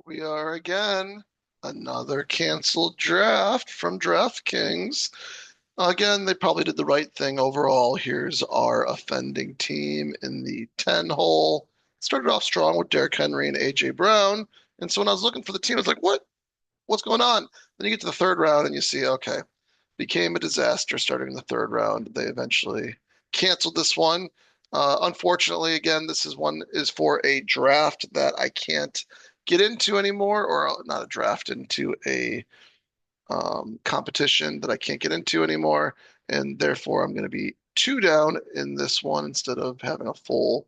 We are again. Another canceled draft from DraftKings. Again, they probably did the right thing overall. Here's our offending team in the 10 hole. Started off strong with Derrick Henry and AJ Brown. And so when I was looking for the team, I was like, what's going on? Then you get to the third round and you see, okay, became a disaster starting in the third round. They eventually canceled this one. Unfortunately, again, this is for a draft that I can't get into anymore, or not a draft, into a competition that I can't get into anymore, and therefore I'm going to be two down in this one instead of having a full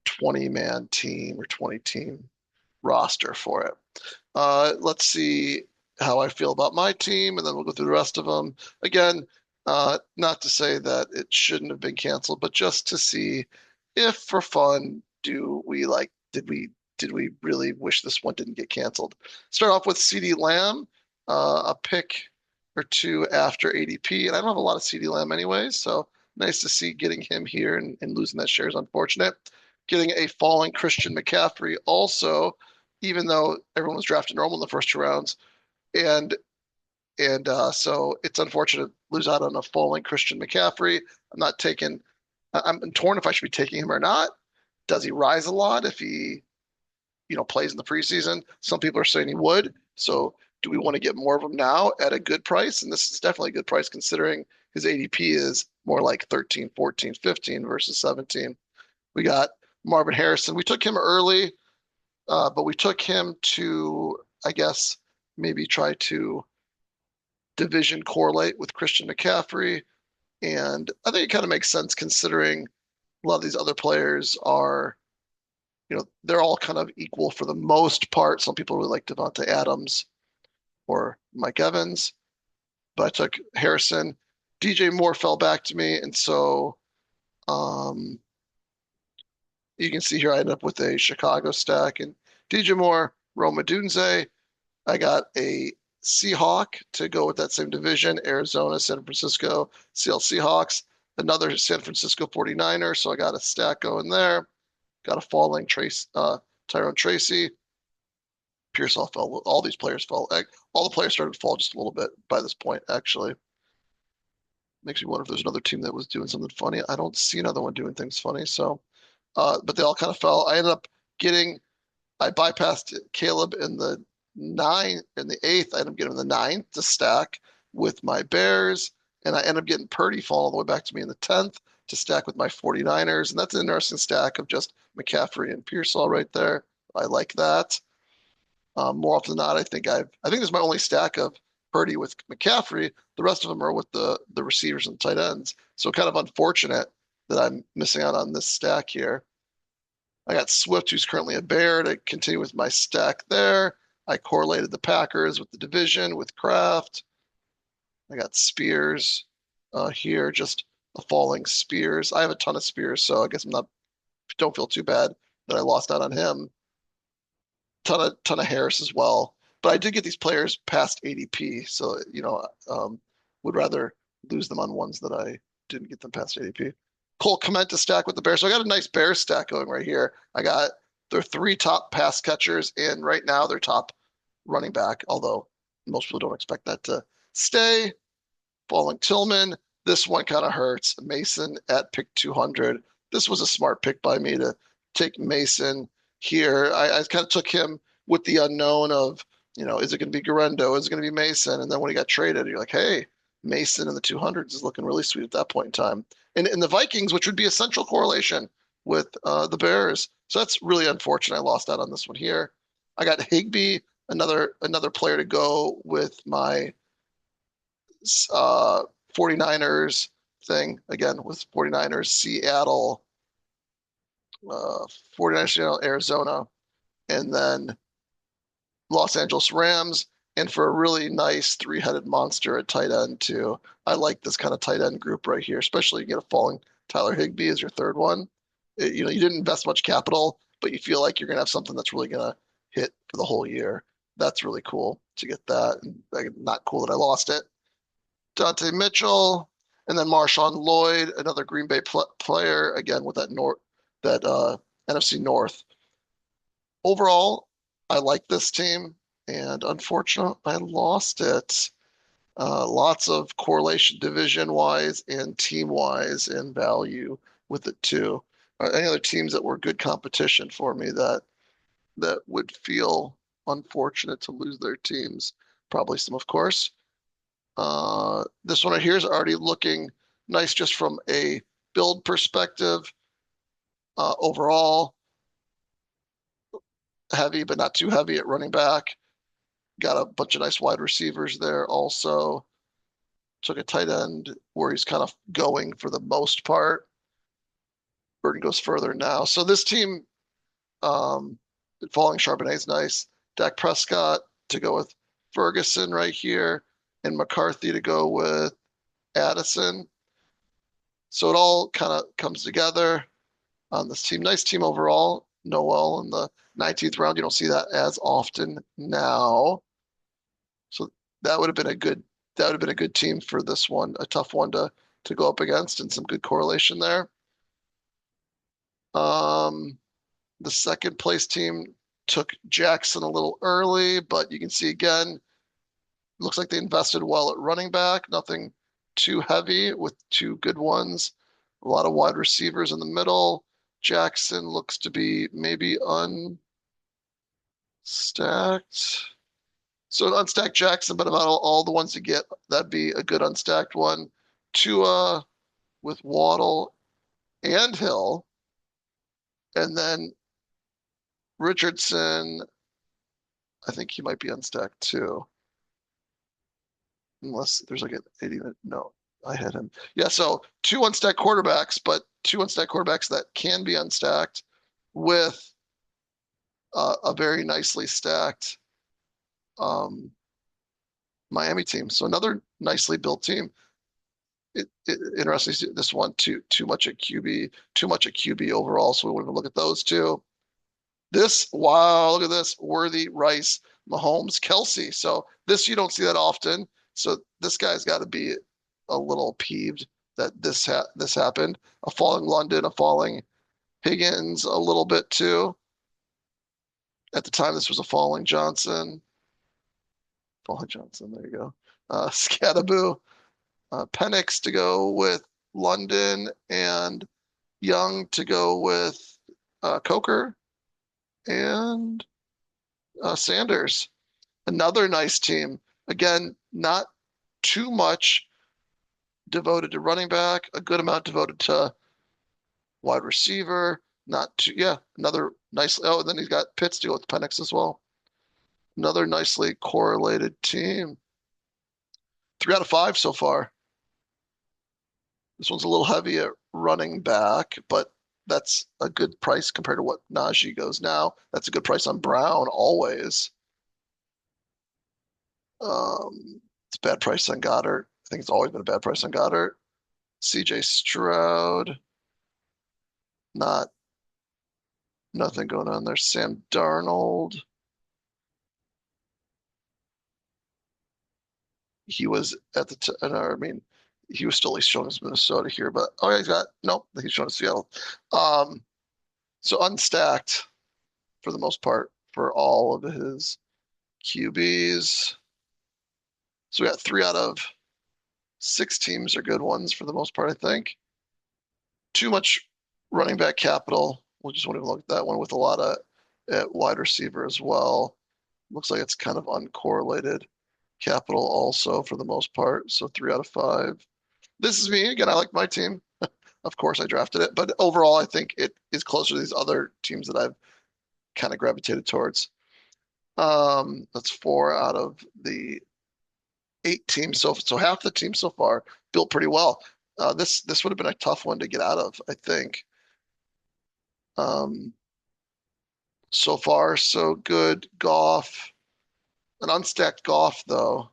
20-man team or 20 team roster for it. Let's see how I feel about my team, and then we'll go through the rest of them. Again, not to say that it shouldn't have been canceled, but just to see if for fun, did we really wish this one didn't get canceled? Start off with CD Lamb, a pick or two after ADP, and I don't have a lot of CD Lamb anyways, so nice to see getting him here and losing that share is unfortunate. Getting a falling Christian McCaffrey also, even though everyone was drafted normal in the first two rounds. And so it's unfortunate to lose out on a falling Christian McCaffrey. I'm not taking. I'm torn if I should be taking him or not. Does he rise a lot if he, plays in the preseason? Some people are saying he would. So do we want to get more of him now at a good price? And this is definitely a good price considering his ADP is more like 13, 14, 15 versus 17. We got Marvin Harrison. We took him early, but we took him to, I guess, maybe try to division correlate with Christian McCaffrey. And I think it kind of makes sense considering a lot of these other players are, they're all kind of equal for the most part. Some people really like Devontae Adams or Mike Evans, but I took Harrison. DJ Moore fell back to me. And so um, you can see here I ended up with a Chicago stack and DJ Moore, Rome Odunze. I got a Seahawk to go with that same division, Arizona, San Francisco, Seattle Seahawks, another San Francisco 49er. So I got a stack going there. Got a falling Tyrone Tracy. Pierce all fell. All these players fell. All the players started to fall just a little bit by this point, actually. Makes me wonder if there's another team that was doing something funny. I don't see another one doing things funny. So, but they all kind of fell. I ended up I bypassed Caleb in the eighth. I ended up getting in the ninth to stack with my Bears, and I ended up getting Purdy falling all the way back to me in the 10th to stack with my 49ers. And that's an interesting stack of just McCaffrey and Pearsall right there. I like that. More often than not, I think this is my only stack of Purdy with McCaffrey. The rest of them are with the receivers and tight ends. So kind of unfortunate that I'm missing out on this stack here. I got Swift, who's currently a Bear, to continue with my stack there. I correlated the Packers with the division with Kraft. I got Spears here, just a falling Spears. I have a ton of Spears, so I guess don't feel too bad that I lost out on him. Ton of Harris as well. But I did get these players past ADP, so would rather lose them on ones that I didn't get them past ADP. Cole Kmet to stack with the Bears. So I got a nice Bears stack going right here. I got their three top pass catchers, and right now their top running back, although most people don't expect that to stay. Falling Tillman. This one kind of hurts. Mason at pick 200. This was a smart pick by me to take Mason here. I kind of took him with the unknown of, is it going to be Garendo? Is it going to be Mason? And then when he got traded, you're like, hey, Mason in the 200s is looking really sweet at that point in time. And the Vikings, which would be a central correlation with the Bears. So that's really unfortunate. I lost out on this one here. I got Higbee, another player to go with my 49ers thing. Again, with 49ers, Seattle, 49ers, Seattle, Arizona, and then Los Angeles Rams. And for a really nice three-headed monster at tight end, too. I like this kind of tight end group right here, especially you get a falling Tyler Higbee as your third one. You didn't invest much capital, but you feel like you're going to have something that's really going to hit for the whole year. That's really cool to get that. And not cool that I lost it. Dante Mitchell, and then Marshawn Lloyd, another Green Bay player, again with that NFC North. Overall, I like this team, and unfortunately, I lost it. Lots of correlation division-wise and team-wise and value with it too. Any other teams that were good competition for me that would feel unfortunate to lose their teams? Probably some, of course. This one right here is already looking nice just from a build perspective. Overall, heavy, but not too heavy at running back. Got a bunch of nice wide receivers there also. Took a tight end where he's kind of going for the most part. Burton goes further now. So this team, um, falling Charbonnet's nice. Dak Prescott to go with Ferguson right here, and McCarthy to go with Addison. So it all kind of comes together on this team. Nice team overall. Noel in the 19th round. You don't see that as often now. So that would have been a good team for this one, a tough one to go up against, and some good correlation there. Um, the second place team took Jackson a little early, but you can see again, looks like they invested well at running back. Nothing too heavy with two good ones. A lot of wide receivers in the middle. Jackson looks to be maybe unstacked. So an unstacked Jackson, but about all the ones you get, that'd be a good unstacked one. Tua with Waddle and Hill, and then Richardson. I think he might be unstacked too, unless there's like an 80. No, I had him. Yeah, so two unstacked quarterbacks, but two unstacked quarterbacks that can be unstacked with a very nicely stacked um, Miami team. So another nicely built team. Interesting. This one too much at QB, too much at QB overall. So we want to look at those two. This, wow, look at this. Worthy, Rice, Mahomes, Kelsey. So this you don't see that often. So this guy's got to be a little peeved that this happened. A falling London, a falling Higgins, a little bit too. At the time, this was a falling Johnson. Falling Johnson, there you go. Scattaboo, Penix to go with London, and Young to go with Coker, and Sanders. Another nice team. Again, not too much devoted to running back, a good amount devoted to wide receiver. Not too, yeah, another nice. Oh, and then he's got Pitts to go with Penix as well. Another nicely correlated team. 3 out of 5 so far. This one's a little heavy at running back, but that's a good price compared to what Najee goes now. That's a good price on Brown always. It's a bad price on Goddard. I think it's always been a bad price on Goddard. CJ Stroud, not nothing going on there. Sam Darnold, he was at the I mean, he was still, he's showing us Minnesota here, but oh yeah, he's got nope, he's showing us Seattle. Um, so unstacked for the most part for all of his QBs. So we got 3 out of 6 teams are good ones for the most part, I think. Too much running back capital. We just want to look at that one with a lot of at wide receiver as well. Looks like it's kind of uncorrelated capital also for the most part. So 3 out of 5. This is me again. I like my team. Of course, I drafted it, but overall, I think it is closer to these other teams that I've kind of gravitated towards. That's 4 out of the 8 teams. So half the team so far built pretty well. This would have been a tough one to get out of, I think. Um, so far, so good. Goff, an unstacked Goff though,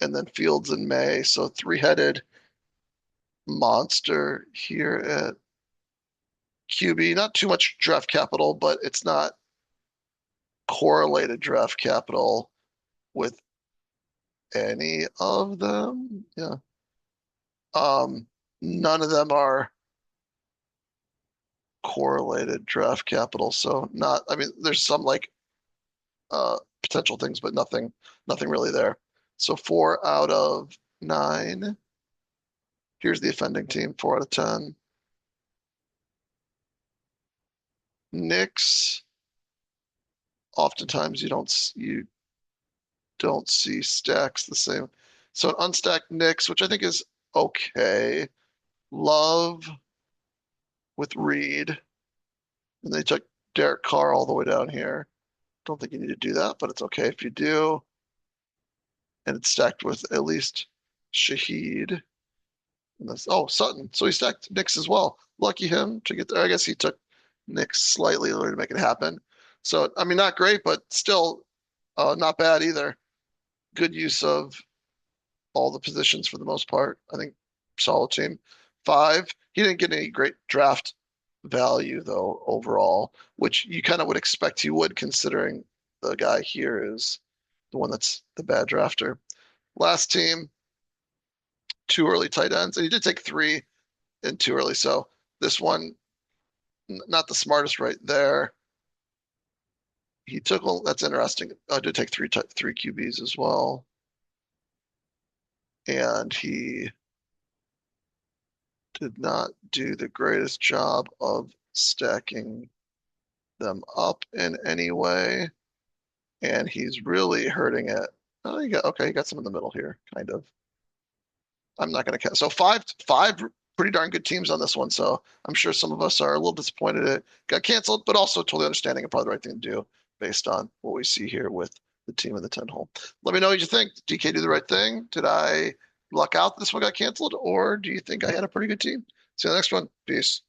and then Fields and May. So three-headed monster here at QB. Not too much draft capital, but it's not correlated draft capital with any of them. Yeah. None of them are correlated draft capital. So not, I mean, there's some like potential things, but nothing really there. So 4 out of 9. Here's the offending team, 4 out of 10. Knicks, oftentimes you don't see stacks the same. So an unstacked Knicks, which I think is okay. Love with Reed, and they took Derek Carr all the way down here. Don't think you need to do that, but it's okay if you do. And it's stacked with at least Shaheed. And this, oh, Sutton. So he stacked Knicks as well. Lucky him to get there. I guess he took Knicks slightly to make it happen. So, I mean, not great, but still not bad either. Good use of all the positions for the most part. I think solid team. 5. He didn't get any great draft value though overall, which you kind of would expect he would, considering the guy here is the one that's the bad drafter. Last team, 2 early tight ends, and he did take 3 in too early. So this one, not the smartest right there. He took, well, that's interesting. I did take three QBs as well, and he did not do the greatest job of stacking them up in any way, and he's really hurting it. Oh, he got some in the middle here, kind of. I'm not going to count. So five pretty darn good teams on this one. So I'm sure some of us are a little disappointed it got canceled, but also totally understanding and probably the right thing to do based on what we see here with the team in the 10 hole. Let me know what you think. Did DK do the right thing? Did I luck out this one got canceled, or do you think I had a pretty good team? See you in the next one. Peace.